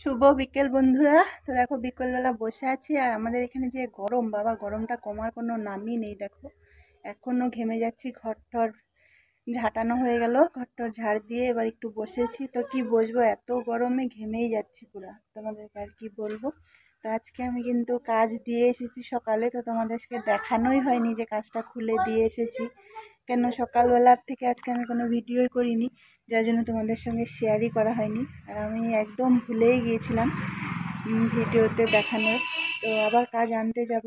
শুভ বিকেল বন্ধুরা। তো দেখো বিকেলবেলা বসে আছি আর আমাদের এখানে যে গরম, বাবা গরমটা কমার কোনো নামই নেই। দেখো এখনও ঘেমে যাচ্ছি, ঘরটর ঝাঁটানো হয়ে গেল, ঘরটর ঝাড় দিয়ে এবার একটু বসেছি। তো কি বসবো, এত গরমে ঘেমেই যাচ্ছি পুরা, তোমাদেরকে আর কি বলবো। তো আজকে আমি কিন্তু কাজ দিয়ে এসেছি সকালে, তো তোমাদেরকে দেখানোই হয়নি যে কাজটা খুলে দিয়ে এসেছি। কেন সকালবেলার থেকে আজকে আমি কোনো ভিডিওই করিনি, যার জন্য তোমাদের সঙ্গে শেয়ারই করা হয়নি। আর আমি একদম ভুলেই গিয়েছিলাম ভিডিওতে দেখানোর। তো আবার কাজ আনতে যাব।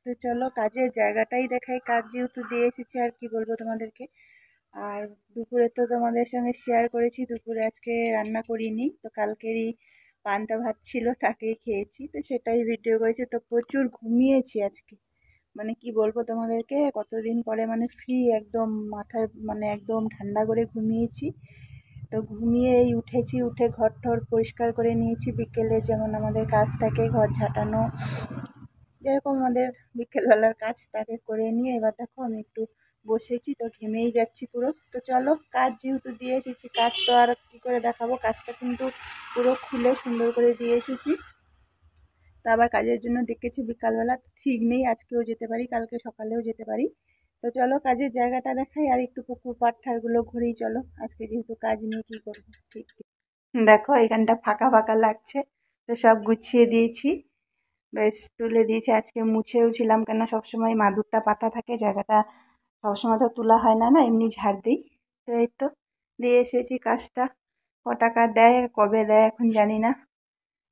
তো চলো কাজের জায়গাটাই দেখাই, কাজ যেহেতু দিয়ে এসেছি আর কি বলবো তোমাদেরকে। আর দুপুরে তো তোমাদের সঙ্গে শেয়ার করেছি, দুপুরে আজকে রান্না করিনি, তো কালকেরই পান্তা ভাত ছিল তাকেই খেয়েছি, তো সেটাই ভিডিও করেছি। তো প্রচুর ঘুমিয়েছি আজকে, মানে কি বলবো তোমাদেরকে, কতদিন পরে মানে ফ্রি একদম, মাথায় মানে একদম ঠান্ডা করে ঘুমিয়েছি। তো ঘুমিয়ে এই উঠেছি, উঠে ঘর টর পরিষ্কার করে নিয়েছি। বিকেলে যেমন আমাদের কাজ থাকে, ঘর ঝাঁটানো, যেরকম আমাদের বিকেলবেলার কাজ, তাকে করে নিয়ে এবার দেখো আমি একটু বসেছি। তো ঘেমেই যাচ্ছি পুরো। তো চলো কাজ যেহেতু দিয়ে এসেছি, কাজ তো আর কী করে দেখাবো, কাজটা কিন্তু পুরো খুলে সুন্দর করে দিয়ে এসেছি। তো আবার কাজের জন্য ডেকেছি বিকালবেলা, ঠিক নেই, আজকেও যেতে পারি, কালকে সকালেও যেতে পারি। তো চলো কাজের জায়গাটা দেখাই, আর একটু পুকুর পাড় ঘুরেই চলো। আজকে যেহেতু কাজ নিয়ে কী করবো, ঠিক দেখো এখানটা ফাঁকা ফাঁকা লাগছে, তো সব গুছিয়ে দিয়েছি, বেশ তুলে দিয়েছি। আজকে মুছেও ছিলাম, কেন সবসময় মাদুরটা পাতা থাকে, জায়গাটা সবসময় তো তোলা হয় না, এমনি ঝাড় দিই। তো এই তো দিয়ে এসেছি কাজটা। ক টাকা দেয়, কবে দেয় এখন জানি না।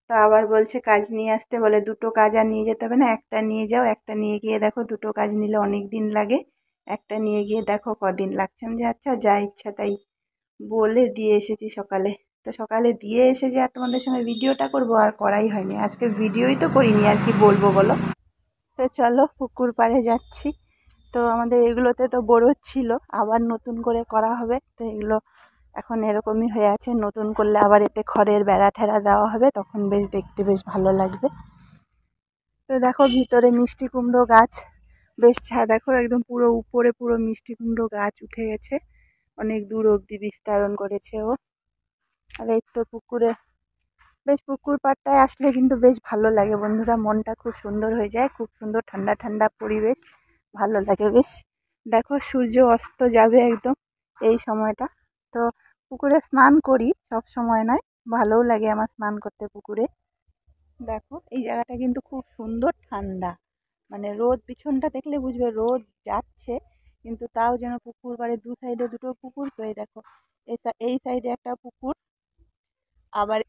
তো আবার বলছে কাজ নিয়ে আসতে, বলে দুটো কাজ আর নিয়ে যেতে হবে না, একটা নিয়ে যাও। একটা নিয়ে গিয়ে দেখো, দুটো কাজ নিলে অনেক দিন লাগে, একটা নিয়ে গিয়ে দেখো কদিন লাগছে। আমি যে আচ্ছা যা ইচ্ছা তাই বলে দিয়ে এসেছি সকালে। তো সকালে দিয়ে এসে যে আর তোমাদের সঙ্গে ভিডিওটা করব, আর করাই হয়নি, আজকে ভিডিওই তো করিনি, আর কি বলবো বলো। তো চলো পুকুর পাড়ে যাচ্ছি। তো আমাদের এগুলোতে তো বড় ছিল, আবার নতুন করে করা হবে। তো এগুলো এখন এরকমই হয়ে আছে, নতুন করলে আবার এতে খড়ের বেড়া ঠেড়া দেওয়া হবে, তখন বেশ দেখতে বেশ ভালো লাগবে। তো দেখো ভিতরে মিষ্টি কুমড়ো গাছ, বেশ দেখো একদম পুরো উপরে পুরো মিষ্টি কুমড়ো গাছ উঠে গেছে, অনেক দূর অবধি বিস্তারণ করেছে ও। আর এই তো পুকুরে, বেশ পুকুর পাড়টায় আসলে কিন্তু বেশ ভালো লাগে বন্ধুরা, মনটা খুব সুন্দর হয়ে যায়, খুব সুন্দর ঠান্ডা ঠান্ডা পরিবেশ, ভালো লাগে বেশ। দেখো সূর্য অস্ত যাবে একদম এই সময়টা। তো পুকুরে স্নান করি, সব সময় নয়, ভালোও লাগে আমার স্নান করতে পুকুরে। দেখো এই জায়গাটা কিন্তু খুব সুন্দর ঠান্ডা, মানে রোদ পিছনটা দেখলে বুঝবে রোদ যাচ্ছে, কিন্তু তাও যেন পুকুর পাড়ে দু সাইডে দুটো পুকুর। তো এই দেখো, এই সাইডে একটা পুকুর, আবার